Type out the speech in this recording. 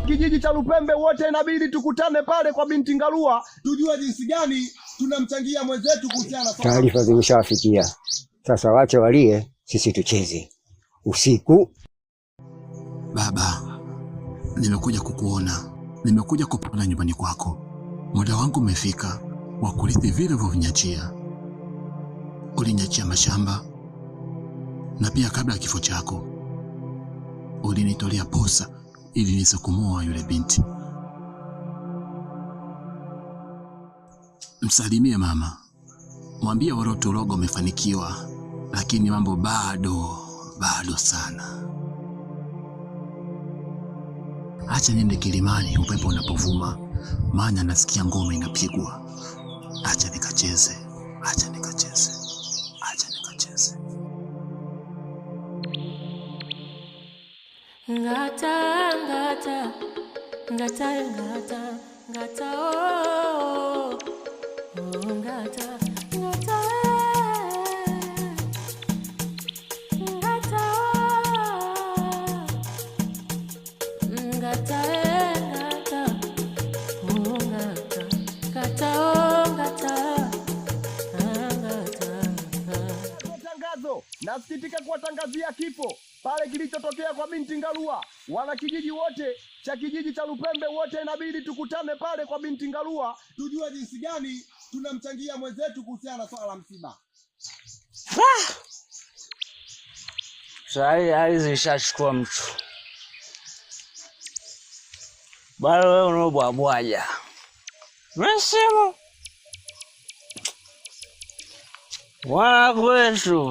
Kijiji cha Lupembe wote inabidi tukutane pale kwa binti Ngalua tujue jinsi gani tunamchangia mwenzetu kuhusiana na taarifa zimeshafikia. Sasa wache walie, sisi tucheze usiku. Baba, nimekuja kukuona. Nimekuja kupona nyumbani kwako. Muda wangu umefika wa kurithi vile ulivyoniachia. Uliniachia mashamba na pia kabla ya kifo chako ulinitolea posa ili nisikumoa yule binti. Msalimie mama. Mwambie Woroto Ulogo umefanikiwa, lakini mambo bado sana. Acha niende kilimani upepo unapovuma, maana nasikia ngoma inapigwa. Acha nikacheze. Ngata oh, ngata. Nasikitika kuwatangazia kifo pale kilichotokea kwa binti Ngalua. Wanakijiji wote cha kijiji cha Lupembe wote inabidi tukutane pale kwa binti Ngalua tujue jinsi gani tunamchangia mwenzetu kuhusiana na swala la msiba. Sasa hizi ishachukua mtu. Bado wewe unabwabwaja. Msimu. Wana kwetu.